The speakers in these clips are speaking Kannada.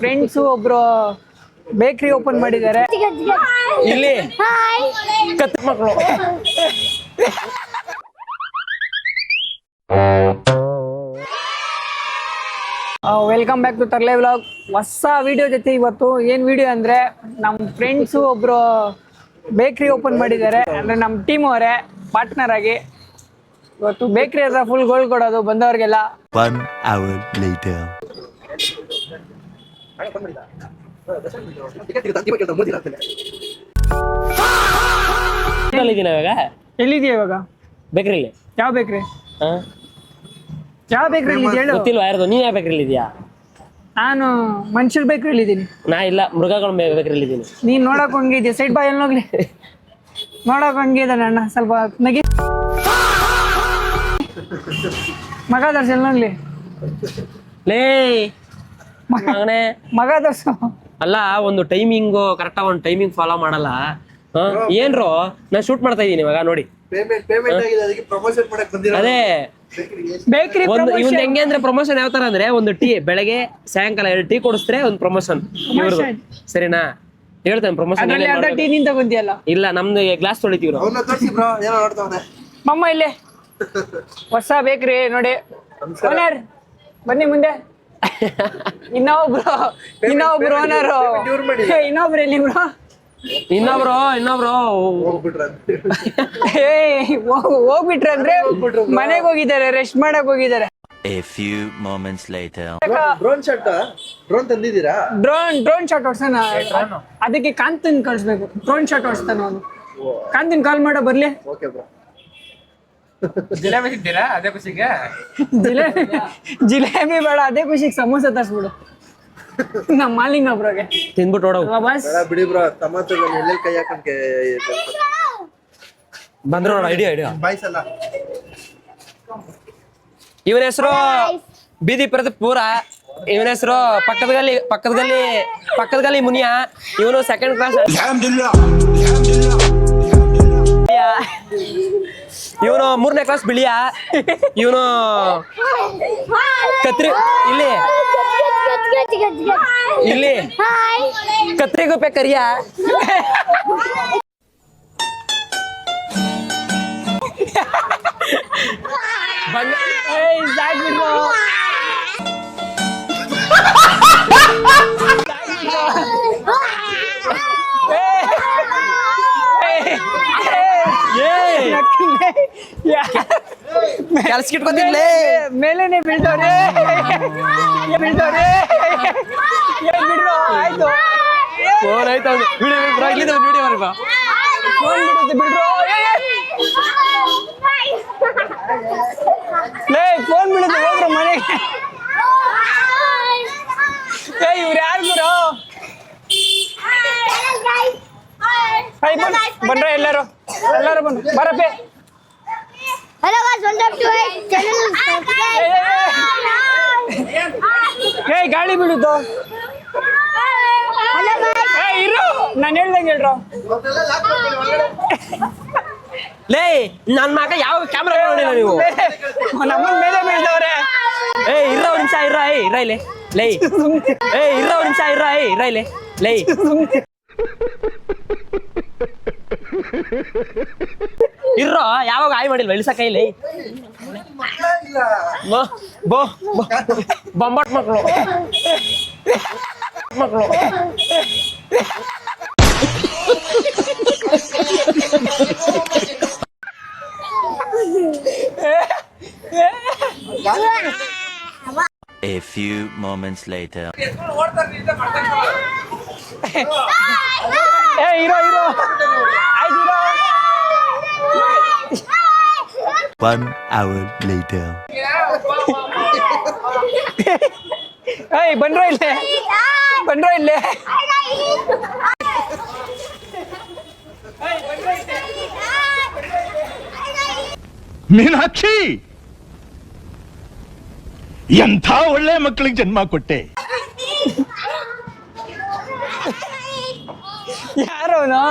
ಫ್ರೆಂಡ್ಸ್ ಒಬ್ರು ಬೇಕರಿ ಓಪನ್ ಮಾಡಿದ್ದಾರೆ ಇಲ್ಲಿ ಕತ್ ಮಕ್ಕಳು. Welcome back to Tarle vlog. ಹೊಸ ವಿಡಿಯೋ ಜೊತೆ ಇವತ್ತು ಏನ್ ವಿಡಿಯೋ ಅಂದ್ರೆ ನಮ್ಮ ಫ್ರೆಂಡ್ಸ್ ಒಬ್ರು ಬೇಕರಿ ಓಪನ್ ಮಾಡಿದ್ದಾರೆ. ಅಂದ್ರೆ ನಮ್ಮ ಟೀಮ್ ಅವರೇ ಪಾರ್ಟ್ನರ್ ಆಗಿ ಇವತ್ತು ಬೇಕರಿ ಹತ್ರ ಫುಲ್ ಗೋಲ್ಡ್ ಕೊಡೋದು ಬಂದವ್ರಿಗೆಲ್ಲ. 1 hour later. ಇವಾಗ ಎಲ್ಲಿದೆಯಾ ಇವಾಗ? ಬೇಕ್ರಿಲಿ. ಯಾವ ಬೇಕ್ರಿ? ಯಾವ ಬೇಕ್ರಿ ಹೇಳು. ಗೊತ್ತಿಲ್ವಾ ಯಾರ್ದು? ನೀನ್ ಯಾವ ಬೇಕ್ರಿಲಿ ಇದೆಯಾ? ನಾನು ಮನುಷ್ಯರ ಬೇಕ್ರಿಲಿ ಇದ್ದೀನಿ. ನಾ ಇಲ್ಲ, ಮೃಗಗಳ ಬೇಕ್ರಿಲಿ ಇದ್ದೀನಿ. ನೀನ್ ನೋಡಕ್ ಹಂಗಿದ್ಯಾ? ಸೈಡ್ ಬಾಯ್ ಎಲ್ಲಿ ಹೋಗ್ಲಿ? ನೋಡಕ್ ಹಂಗಿದ್ದಾನೆ ಅಣ್ಣ, ಸ್ವಲ್ಪ ನಗಿ ಮಗ ದರ್ಶನ ಹೋಗ್ಲಿ. ಲೇ ಮಗನೇ, ಮಗ ದರ್ಶನ ಅಲ್ಲ, ಒಂದು ಟೈಮಿಂಗು ಕರೆಕ್ಟಾಗಿ ಒಂದು ಟೈಮಿಂಗ್ ಫಾಲೋ ಮಾಡಲ್ಲ. ಏನ್ರೋ ನಾನು ಶೂಟ್ ಮಾಡ್ತಾ ಇದ್ದೀನಿ ಇವಾಗ ನೋಡಿ. ಅದೇ ಬೇಕರಿ ಇವ್ನ ಹೆಂಗೆ ಅಂದ್ರೆ ಪ್ರಮೋಷನ್ ಯಾವ ತರ ಅಂದ್ರೆ, ಒಂದು ಟೀ ಬೆಳಗ್ಗೆ ಸಾಯಂಕಾಲ 2 ಟೀ ಕೊಡಿಸ್ತಾರೆ, ಒಂದು ಪ್ರಮೋಷನ್ ಇವ್ರದ್ದು. ಸರಿನಾ? ಹೇಳ್ತೇನೆ ಪ್ರಮೋಷನ್. ಟೀ ನಿಂತ ಬಂದಿಯಲ್ಲ? ಇಲ್ಲ, ನಮ್ದು ಗ್ಲಾಸ್ ತೊಳಿತೀವಿ ನಾವು. ಮಮ್ಮ ಇಲ್ಲೇ ಹೊಸ ಬೇಕ್ರಿ ನೋಡಿ. ಓನರ್ ಬನ್ನಿ ಮುಂದೆ. ಇನ್ನೊಬ್ರು ಓನರ್, ಇನ್ನೊಬ್ರು ಎಲ್ಲಿ ಬ್ರೋ? ಇನ್ನೊಬ್ರು ಹೋಗ್ಬಿಟ್ರೆ ಅಂದ್ರೆ ಮನೆಗೆ ಹೋಗಿದ್ದಾರೆ, ರೆಸ್ಟ್ ಮಾಡಕ್ ಹೋಗಿದ್ದಾರೆ. A few moments later. Drone ತಂದಿದ್ದೀರಾ? ಡ್ರೋನ್ ಶಾಟ್ ಹೊಡ್ಸೋಣ. ಅದಕ್ಕೆ ಕಾಂತನ್ ಕಳ್ಸ್ಬೇಕು. ಡ್ರೋನ್ ಶಾಟ್ ಹೊಡ್ಸ್ತಾನ ಅವನು. ಕಾಂತನ್ ಕಾಲ್ ಮಾಡೋ ಬರ್ಲಿ. Okay bro. ಜಿಲೇಬಿ ತಿಂತೀರಾ ಅದೇ ಖುಷಿಗೆ? ಜಿಲೇಬಿ ಬೇಡ, ಅದೇ ಖುಷಿಗೆ ಸಮೋಸ ತರ್ಸ್ಬಿಡು ನಮ್ಮ ಮಾಲಿಂಗ ಬ್ರೋಗೆ. ತಿಂದ್ಬಿಟ್ಟು ಓಡೋ ಬಸ್ ಬಿಡಿ ಬ್ರೋ, ಟಮಾಟೋದಲ್ಲಿ ಎಲ್ಲೆಲ್ಲಿ ಕೈ ಹಾಕೊಂಡ್ಕೆ ಬಂದ್ರು ನೋಡ. ಐಡಿಯಾ ಬಾಯ್ಸಲ್ಲ. ಇವನ ಹೆಸರು ಬೀದಿ ಪ್ರದೀಪ್ ಪೂರ. ಇವನ ಹೆಸರು ಪಕ್ಕದ ಗಲ್ಲಿ ಮುನಿಯ. ಇವನು 2nd ಕ್ಲಾಸ್. ಇವನು 3ನೇ ಕ್ಲಾಸ್ ಬಿಳಿಯ. ಇವನು ಇಲ್ಲಿ ಕತ್ರಿ ಗುಪ್ಪೆ ಕರಿಯ. ಕೆಲ್ಸಕ್ಕಿಟ್ಕೊತಿರ್ಲೇ ಮೇಲೇನೆ ಬೀಳ್ತವ್ರೆ. ಆಯ್ತು, ಫೋನ್ ಆಯ್ತು. ಇಲ್ಲಿಂದ ವಿಡಿಯೋ ಬರ್ಬ. ಫೋನ್ ಬಿಡುತ್ತೆ ಬಿಡ್ರು. ಲೇ ಫೋನ್ ಬಿಡುತ್ತೆ, ಹೋಗ್ರ ಮನೆಗೆ. ಇವ್ರು ಯಾರು ಗುರು? ಬಂದ್ರ ಎಲ್ಲರೂ ಬಂದ್ರು. ಬರಪ್ಪೆ. Hello guys, welcome to my channel. ಏಯ್ ಗಾಳಿ ಬೀಳುತ್ತೋ. Hello guys. ಇರು, ನಾನು ಹೇಳ್ದಂಗೆ ಹೇಳ್ರು. ಲೇ ನನ್ ಮಗ ಯಾವ ಕ್ಯಾಮ್ರಾ ನೋಡಿಲ್ಲ ನೀವು? ನಮ್ಮನ್ ಮೇಲೆ ಬೀಳ್ತವ್ರೆ. ಇರ್ರ ಒಂದ್ ನಿಮಿಷ ಇರ್ರ ಇಲ್ಲಿ. ಲೇ ಇರ್ರ ಒಂದ್ ನಿಮಿಷ ಇರ್ರ ಇಲ್ಲಿ. ಲೇ ಇರ್ರೋ, ಯಾವಾಗ ಆಯ್ ಮಾಡಿಲ್ವ ಇಳಿಸ ಕೈಲಿ? ಬೊಂಬಾಟ್ ಮಕ್ಕಳು. A few moments later. ಇರೋ ಆಯ್ತು. 1 hour later. ಬಂದ್ರೋ ಇಲ್ಲೇ. ಮೀನಾಕ್ಷಿ, ಎಂಥ ಒಳ್ಳೆ ಮಕ್ಕಳಿಗೆ ಜನ್ಮ ಕೊಟ್ಟೆ. ಯಾರೋನು?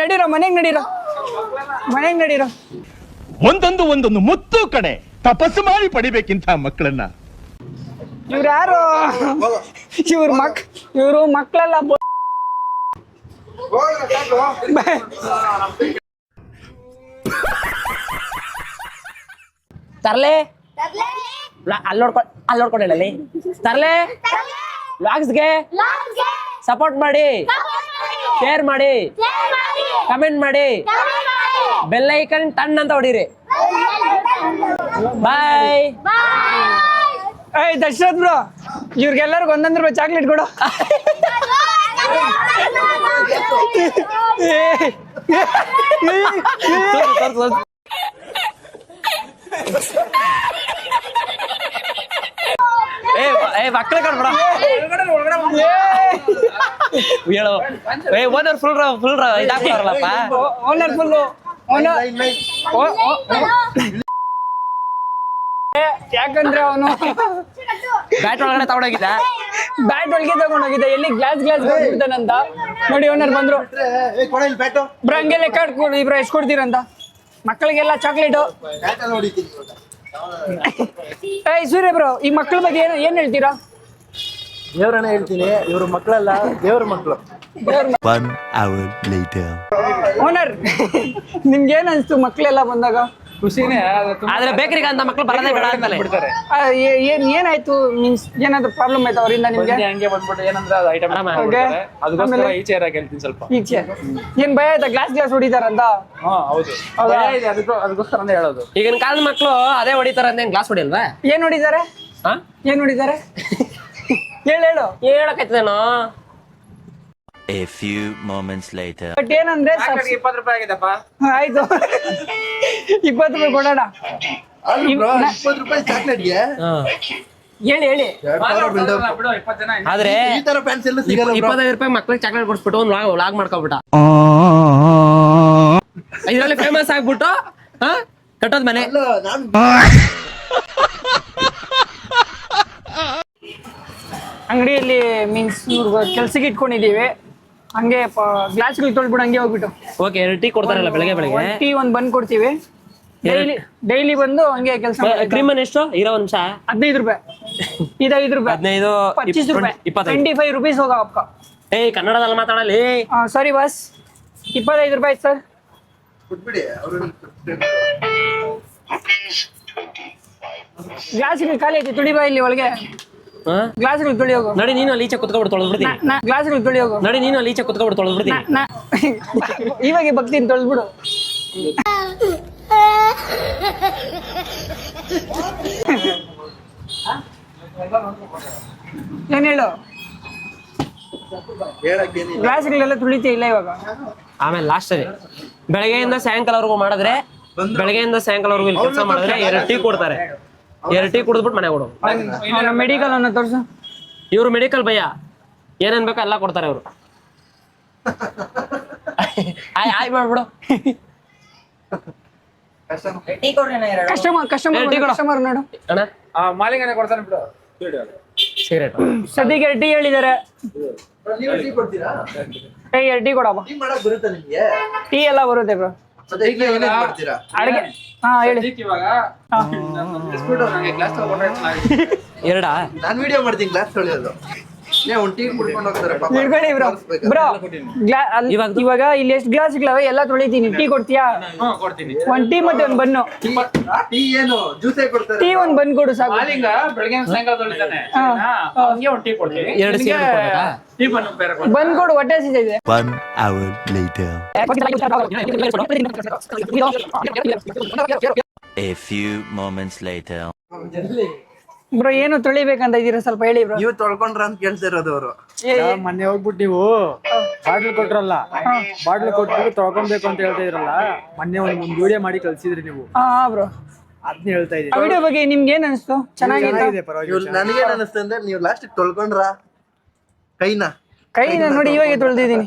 ನಡೀರೋ, ಮನೆಗೆ ನಡೀರೋ. ಒಂದೊಂದು ಮುತ್ತು ಕಡೆ ತಪಸ್ಸು ಮಾಡಿ ಪಡಿಬೇಕಿಂತ ಮಕ್ಕಳನ್ನ. ಇವ್ರು ಯಾರು? ಇವರು ಮಕ್ಕಳೆಲ್ಲ ತರ್ಲೆ ಅಲ್ಲಿ ನೋಡ್ಕೊಂಡು ಹೇಳಲಿ ತರ್ಲೆ ವ್ಲಾಗ್ಸ್ಗೆ ಸಪೋರ್ಟ್ ಮಾಡಿ, ಶೇರ್ ಮಾಡಿ, ಕಮೆಂಟ್ ಮಾಡಿ, ಬೆಲ್ ಐಕನ್ ಟನ್ ಅಂತ ಹೊಡೀರಿ. ಬಾಯ್. ಏಯ್ ದಶರಥ್ ಬ್ರೋ, ಇವ್ರಿಗೆಲ್ಲರಿಗೂ ಒಂದೊಂದು ರೂಪಾಯಿ ಚಾಕ್ಲೇಟ್ ಕೊಡು. ಮಕ್ಕಳ ಕಣ್ಬಿಡ ಹೇಳು. ಓನರ್ ಫುಲ್ ಇದಾಗ್ತಾರಲ್ಲಪ್ಪ. ಓನರ್ ಫುಲ್ಲು ಯಾಕಂದ್ರೆ ಅವನು ಬ್ಯಾಟ್ ಒಳಗಡೆ ತಗೊಂಡೋಗಿದ್ದ. ಬ್ಯಾಟ್ ಒಳಗೆ ತಗೊಂಡೋಗಿದ್ದ, ಎಲ್ಲಿ ಗ್ಲಾಸ್ ಬಿಡ್ತಾನಂತ ನೋಡಿ. ಓನರ್ ಬಂದ್ರು. ಬ್ರೋ ಹಂಗೆ ಲೆಕ್ಕ ಕೊಡು ಇಬ್ರು ಎಷ್ಟು ಕೊಡ್ತೀರಂತ. ಮಕ್ಕಳಿಗೆಲ್ಲ ಚಾಕ್ಲೇಟು. ಏಯ್ ಸೂರ್ಯ ಬ್ರೋ, ಈ ಮಕ್ಕಳ ಬಗ್ಗೆ ಏನ್ ಹೇಳ್ತೀರಾ? ದೇವ್ರನ್ನ ಹೇಳ್ತೀನಿ, ಇವ್ರ ಮಕ್ಕಳಲ್ಲ, ದೇವ್ರ ಮಕ್ಕಳು. 1 hour later. ಓನರ್ ನಿಮ್ಗೆ ಏನ್ ಅನ್ಸ್ತು ಮಕ್ಕಳೆಲ್ಲ ಬಂದಾಗ? ಖುಷಿನೇ ಆದ್ರೆ ಬೇಕರಿಗೆ ಅಂತ ಮಕ್ಳು ಬರೋದೇ ಬೇಡ ಅಂತಾನೆ. ಏನಾಯ್ತು? ಮೀನ್ಸ್ ಏನಾದ್ರು ಪ್ರಾಬ್ಲಮ್ ಆಯ್ತು ಅವರಿಂದ ನಿಮ್ಗೆ? ಹಂಗೆ ಬಂದ್ಬಿಟ್ಟು ಏನಂದ್ರೆ ಅದು ಐಟಮ್ ಅದಕ್ಕೋಸ್ಕರ ಈಚೆ ಇರಾಕ್ ಹೇಳ್ತೀನಿ ಸ್ವಲ್ಪ. ಈಚೆ ಏನ್ ಭಯ ಆಯ್ತಾ? ಗ್ಲಾಸ್ ಹೊಡಿತಾರಂತ? ಹಾ ಹೌದು, ಅದಕ್ಕೋಸ್ಕರ ಹೇಳೋದು. ಈಗಿನ ಕಾಲದ ಮಕ್ಳು ಅದೇ ಹೊಡಿತಾರ ಅಂತ ಗ್ಲಾಸ್ ಹೊಡಿಯಲ್ವಾ? ಏನ್ ಹೊಡಿತಾರೆ? ಏನ್ ಹೊಡಿತಾರೆ? ಹೇಳು ಹೇಳಕೈತೇನೋ. A few moments later. But ಏನಂದ್ರೆ 20 ರೂಪಾಯಿ ಆಗಿದೆಪ್ಪ. ಆಯ್ತು 20 ರೂಪಾಯಿ ಕೊಡೋಣ. 20 ರೂಪಾಯಿ ಚಾಕ್ಲೇಟ್ಗೆ ಹೇಳಿ ಬಿಡು 20 ಜನ ಆದ್ರೆ ಈ ತರ ಫ್ಯಾನ್ಸ್ ಎಲ್ಲ ಸಿಗಲ್ಲ. 25 ರೂಪಾಯಿ ಮಕ್ಳಿಗೆ ಚಾಕ್ಲೇಟ್ ಕೊಡ್ಸ್ಬಿಟ್ಟು ಒಂದು ವ್ಲಾಗ್ ಮಾಡ್ಕೊಬಿಟ್ಟ. ಇದರಲ್ಲಿ ಫೇಮಸ್ ಆಗ್ಬಿಟ್ಟು ಕಟ್ಟೋದ್ ಮನೆ. ನಾನು ಅಂಗಡಿಯಲ್ಲಿ ಮೀನ್ಸ್ ಕೆಲ್ಸಕ್ಕೆ ಇಟ್ಕೊಂಡಿದೀವಿ. ಹಂಗೆ ಗ್ಲಾಸ್ಗಳು ತೊಳ್ಬಿಟ್ಟು ಹಂಗೆ ಹೋಗ್ಬಿಟ್ಟು. ಓಕೆ, 2 ಟೀ ಕೊಡ್ತಾರಲ್ಲ ಬೆಳಗ್ಗೆ ಬೆಳಗ್ಗೆ. ಟೀ ಒಂದ್ ಬಂದ್ ಕೊಡ್ತೀವಿ. ಡೈಲಿ ಬಂದು ಹಂಗೆ ಕೆಲಸ. ಕ್ರೀಮ್ ಎಷ್ಟು ಇರೋ ನಿಮಿಷ? 15 ರೂಪಾಯಿ. ಇದು 5 ರೂಪಾಯಿ. 15 25 ರೂಪಾಯಿ. 25 ರೂಪೀಸ್ ಹೋಗ ಅಪ್ಪ. ಕನ್ನಡದಲ್ಲಿ ಮಾತಾಡಲಿ. ಸಾರಿ ಬಾಸ್, 25 ರೂಪಾಯಿ ಸರ್. ಕೊಟ್ಬಿಡಿ ಅವ್ರು. ಗ್ಲಾಸ್ಗಳು ಖಾಲಿ ಐತಿ, ತುಳಿಬಾ ಇಲ್ಲಿ ಒಳಗೆ. ಗ್ಲಾಸ್ಗಳು ತುಳಿ ಹೋಗು. ನೋಡಿ ನೀನು ಅಲ್ಲಿ ಈಚೆ ಕುತ್ಕೊಬಿಟ್ಟು ತೊಳೆದು ಬಿಡ್ತೀನಿ. ಗ್ಲಾಸ್ಗಳು ತುಳಿ ಹೋಗು. ನೋಡಿ ನೀನು ಅಲ್ಲಿ ಈಚೆ ಕುತ್ಕೊಬಿಟ್ಟು ತೊಳೆದು ಬಿಡ್ತೀನಿ. ಇವಾಗ ಬರ್ತೀನಿ, ತೊಳೆದ್ಬಿಡು. ಏನ್ ಹೇಳು? ಗ್ಲಾಸ್ಗಳೆಲ್ಲ ತುಳಿತೇ ಇಲ್ಲ ಇವಾಗ. ಆಮೇಲೆ ಲಾಸ್ಟ್ ಅಲ್ಲಿ ಬೆಳಗ್ಗೆಯಿಂದ ಸಾಯಂಕಾಲವರೆಗೂ ಮಾಡಿದ್ರೆ, ಬೆಳಗ್ಗೆಯಿಂದ ಸಾಯಂಕಾಲವರೆಗೂ ಇಲ್ಲಿ ಕೆಲಸ ಮಾಡಿದ್ರೆ 2 ಟೀ ಕೊಡ್ತಾರೆ. 2 ಟೀ ಕುಡಿದ್ಬಿಟ್ಟು ಮನೆ ಕೊಡು. ಮೆಡಿಕಲ್ ಅನ್ನ ತೋರ್ಸು. ಇವ್ರು ಮೆಡಿಕಲ್ ಭಯ, ಏನೇನ್ ಬೇಕೋ ಎಲ್ಲ ಕೊಡ್ತಾರೆ ಇವರು. ಆಯ್ ಮಾಡ್ಬಿಡು. ಕಸ್ಟಮರ್ ನೋಡು ಅಣ್ಣ, ಮಾಲಿಂಗನೇ ಕೊಡ್ತಾನೆ ಬಿಡು. ಸಿಗರೇಟ್ ಸದ್ಯಕ್ಕೆ ಟೀ ಹೇಳಿದ್ದಾರೆ. ನೀವು ಟೀ ಕೊಡ್ತೀರಾ? 2 ಟೀ ಕೊಡಪ್ಪ. ಟೀ ಮಾಡಕ್ ಬರುತ್ತಾ ನಿಮ್ಗೆ? ಟೀ ಎಲ್ಲ ಬರುತ್ತೆ ಬ್ರೋ. ಸದ್ಯಕ್ಕೆ ಏನೇನ್ ಮಾಡ್ತೀರಾ? ಅಡಿಗೆ ಹೇಳಿ. ಇವಾಗ ನಂಗೆ ಗ್ಲಾಸ್ ತಗೊಂಡ್ರೆ ಎರಡಾ? ನಾನ್ ವಿಡಿಯೋ ಮಾಡ್ತೀನಿ ಗ್ಲಾಸ್ ತೊಳೆಯೋದು. ಒಂದ್ ಟೀ ಕುಡ್ಕೊಂಡು ಹೋಗ್ತಾರೆ ಪಾಪ. ಇಡ್ಬೇಡಿ ಬ್ರೋ. ಬ್ರೋ ಇವಾಗ ಇಲ್ಲಿ ಎಷ್ಟು ಗ್ಲಾಸ್ ಇಗ್ಲವೆ ಎಲ್ಲ ತೊಳಿತೀನಿ. ಟೀ ಕೊಡ್ತೀಯಾ? ಕೊಡ್ತೀನಿ. 1 ಟೀ ಮತ್ತೆ 1 ಬನ್ನು. ಟೀ ಏನು ಜ್ಯೂಸೇ ಕೊಡ್ತಾರೆ? ಟೀ 1 ಬನ್ ಕೊಡು ಸಾಕು. ಮಾಲಿಂಗ ಬೆಳಗ್ಗೆ ಸಾಯಂಕಾಲ ತೊಳಿತಾನೆ, ಹಂಗೆ ಒಂದು ಟೀ ಕೊಡ್ತೀನಿ. 2 ಸಿಗರೇಟ್ ಕೊಡ್ಬೇಕಾ? ಟೀ ಬನ್ನು ಬೇರೆ ಕೊಡ್ತೀನಿ. ಬನ್ ಕೊಡು, ಹೊಟ್ಟೆ ಹಸಿತಿದೆ. 1 hour later. A few moments later. Bro ಏನು ತೊಳಿಬೇಕಂತ ಇದೀರಾ ಸ್ವಲ್ಪ ಹೇಳಿ ಬ್ರೋ. ನೀವು ತೊಳ್ಕೊಂಡ್ರ ಅಂತ ಕೇಳ್ತಾ ಇರೋದು ಅವರು. ಮೊನ್ನೆ ಹೋಗ್ಬಿಟ್ಟು ನೀವು ಬಾಟ್ಲ್ ಕೊಟ್ರಲ್ಲ, ಬಾಟ್ಲ್ ಕೊಟ್ಬಿಟ್ಟು ತೊಳ್ಕೊಬೇಕು ಅಂತ ಹೇಳ್ತಾ ಇದ್ರಲ್ಲ, ಮೊನ್ನೆ ಒಂದು ವಿಡಿಯೋ ಮಾಡಿ ಕಳ್ಸಿದ್ರಿ ನೀವು. ಬ್ರೋ ಅದ್ನ ಹೇಳ್ತಾ ಇದ್ದೀನಿ. ಆ ವಿಡಿಯೋ ಬಗ್ಗೆ ನಿಮ್ಗೆ ಏನ್ ಅನಿಸ್ತು? ಚೆನ್ನಾಗಿದೆ. ನನಗೇನ್ ಅನಿಸ್ತು ಅಂದ್ರೆ ನೀವು ಲಾಸ್ಟ್ ತೊಳ್ಕೊಂಡ್ರ ಕೈನ ನೋಡಿ ಇವಾಗ ತೊಳ್ದಿದ್ದೀನಿ.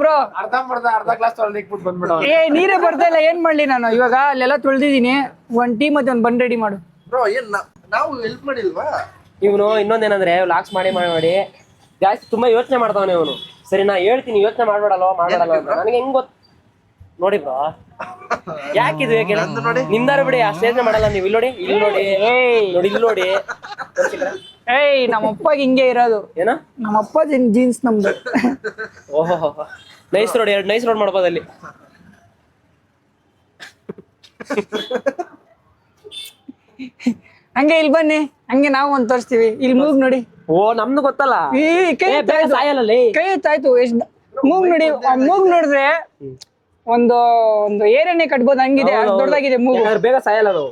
ಬ್ರೋ ಅರ್ಧ ಗ್ಲಾಸ್ ತೊಳ್ದಿಕ್ಬಿಟ್ಟು ಬಂದ್ಬಿಡು. ನೀರೇ ಬರ್ತಾ ಇಲ್ಲ, ಏನ್ ಮಾಡ್ಲಿ ನಾನು ಇವಾಗ? ಅಲ್ಲೆಲ್ಲ ತೊಳ್ದಿದ್ದೀನಿ. 1 ಟೀ ಮತ್ತೆ 1 ಬನ್ ರೆಡಿ ಮಾಡು. ಬ್ರೋ ಏನ್ ನಾವು ಹೆಲ್ಪ್ ಮಾಡಿಲ್ವಾ? ಇವನು ಇನ್ನೊಂದೇನಂದ್ರೆ ಲಾಕ್ಸ್ ಮಾಡಿ ಜಾಸ್ತಿ ತುಂಬಾ ಯೋಚನೆ ಮಾಡ್ತಾವನೆ ಇವನು. ಸರಿ ನಾ ಹೇಳ್ತೀನಿ, ಯೋಚನೆ ಮಾಡ್ಬೇಡಲ್ವ ಅಂತ. ನನಗೆ ಹೆಂಗ್ ಗೊತ್ತ ನೋಡಿ ಬ್ರೋ, ಯಾಕಿದು ಯಾಕೆ ನಿಂದಾರ ಬಿಡಿ, ಅಷ್ಟು ಯೋಚನೆ ಮಾಡಲ್ಲ ನೀವು. ಇಲ್ಲಿ ನೋಡಿ, ಇಲ್ಲಿ ನೋಡಿ, ನೋಡಿ ಇಲ್ಲಿ ನೋಡಿ. ಏಯ್ ನಮ್ಮಪ್ಪಗೆ ಹಿಂಗೆ ಇರೋದು. ಏನ ನಮ್ಮಪ್ಪ ಜೀನ್ಸ್ ನಮ್ದು. ಓಹೋ ನೈಸ್ ರೋಡ್ 2 ನೈಸ್ ರೋಡ್ ಮಾಡ್ಬೋದು ಅಲ್ಲಿ. ಹಂಗೆ ಇಲ್ಲಿ ಬನ್ನಿ, ಹಂಗೆ ನಾವು ಒಂದ್ ತೋರಿಸ್ತೀವಿ. ಇಲ್ಲಿ ಮೂಗ್ ನೋಡಿ. ಓ ನಮ್ದು ಗೊತ್ತಲ್ಲ. ಈ ಕೈ ಸಾಯಲ್ಲ ಕೈ ಎತ್ತಾಯ್ತು. ಎಷ್ಟ್ ಮೂಗ್ ನೋಡಿ. ಆ ಮೂಗ್ ನೋಡಿದ್ರೆ ಒಂದು ಏರಿಯಾನೇ ಕಟ್ಬೋದು ಹಂಗಿದೆ. ಅಷ್ಟ್ ದೊಡ್ಡದಾಗಿದೆ ಮೂಗು. ಬೇಗ ಸಾಯಲ್ಲ ಅದು.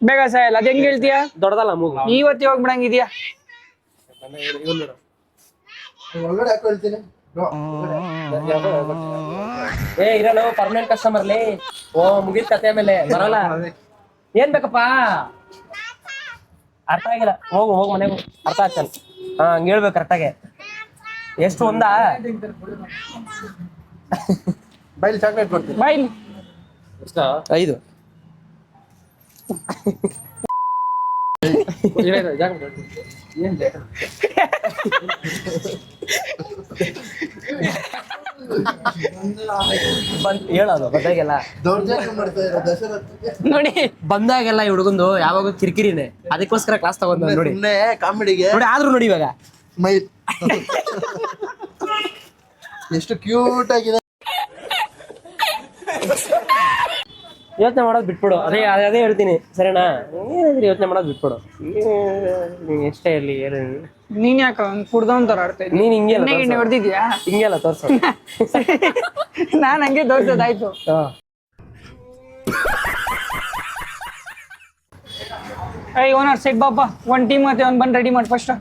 ಬೇಗ ಸಾಯಲ್ಲ. ಅದ್ ಹೆಂಗ್ ಹೇಳ್ತೀಯ? ದೊಡ್ಡದಲ್ಲ ಮೂಗು. ಇವತ್ತು ಹೋಗ್ಬಿಡಂಗಿದ್ಯಾ? ಒಳಗಡೆ ಹಾಕೋ ಹೇಳ್ತೀನಿ. ಇರಲ್ಲ ಪರ್ಮನೆಂಟ್ ಕಸ್ಟಮರ್ಲಿ. ಓ ಮುಗಿದ ಕತೆ ಮೇಲೆ ಬರಲ್ಲ. ಏನ್ ಬೇಕಪ್ಪ? ಅರ್ಥ ಆಗಿಲ್ಲ. ಹೋಗು ಮನೆಗೂ ಅರ್ಥ ಆಗ್ತಾನೆ. ಹಂಗ ಹೇಳ್ಬೇಕು ಕರೆಕ್ಟಾಗೆ. ಎಷ್ಟು ಒಂದಾ? ಬೈಲ್ ಚಾಕ್ಲೇಟ್ ಕೊಡ್ತೀನಿ. ಬಾಯ್ 5. ಹೇಳೋದು ಬಂದಾಗೆಲ್ಲ ದೌರ್ಜನ್ಯ ಮಾಡ್ತಾ ಇರೋ ದಶರಥಕ್ಕೆ ನೋಡಿ. ಬಂದಾಗೆಲ್ಲ ಈ ಹುಡುಗಂದು ಯಾವಾಗ ಕಿರಿಕಿರಿನೇ. ಅದಕ್ಕೋಸ್ಕರ ಕ್ಲಾಸ್ ತಗೊಂಡ್ ನೋಡಿ. ಸುಮ್ನೆ ಕಾಮಿಡಿಗೆ ನೋಡಿ ಆದ್ರೂ ನೋಡಿ ಇವಾಗ ಸ್ಮೈಲ್. ಎಷ್ಟು ಕ್ಯೂಟ್ ಆಗಿದೆ. ಯೋಚನೆ ಮಾಡೋದು ಬಿಟ್ಬಿಡು. ಅದೇ ಹೇಳ್ತೀನಿ ಸರಿನಾ? ಏನಿದ್ರಿ ಯೋಚನೆ ಮಾಡೋದು ಬಿಟ್ಬಿಡು. ಎಷ್ಟೇ ಇರ್ಲಿ ಏನು. ನೀನ್ ಯಾಕ ಕುಡ್ದವಂತರ ಆಡ್ತಾ ಇದ್ದೀನಿ. ನೀನ್ ಹಿಂಗೆ ಗಿಣ್ಣೆ ಹೊಡೆದಿದ್ಯಾ? ಹಿಂಗೆಲ್ಲ ತೋರ್ಸು. ನಾನ್ ಹಂಗೆ ತೋರ್ಸೋದಾಯ್ತು. ಐ ಓನರ್ ಸೆಟ್ ಬಾಪ. ಒಂದ್ ಟೀಮ್ ಮತ್ತೆ ಒಂದ್ ಬಂದ್ ರೆಡಿ ಮಾಡಿ ಫಸ್ಟ್.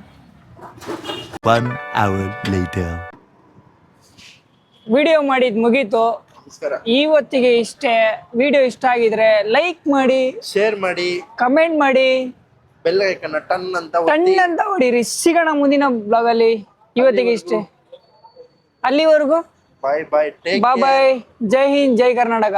1 hour later. ವಿಡಿಯೋ ಮಾಡಿದ್ ಮುಗೀತು. ಇವತ್ತಿಗೆ ಇಷ್ಟೇ. ವಿಡಿಯೋ ಇಷ್ಟ ಆಗಿದ್ರೆ ಲೈಕ್ ಮಾಡಿ, ಶೇರ್ ಮಾಡಿ, ಕಮೆಂಟ್ ಮಾಡಿ, ಬೆಲ್ ಐಕನ್ ಟನ್ ಅಂತ ಟನ್ ಅಂತ ಹೊಡೀರಿ. ಸಿಗೋಣ ಮುಂದಿನ ಬ್ಲಾಗ್ ಅಲ್ಲಿ. ಇವತ್ತಿಗೆ ಇಷ್ಟೇ. ಅಲ್ಲಿವರೆಗೂ ಬಾಯ್ ಬಾಯ್. ಬಾಯ್ ಬಾಯ್. ಜೈ ಹಿಂದ್, ಜೈ ಕರ್ನಾಟಕ.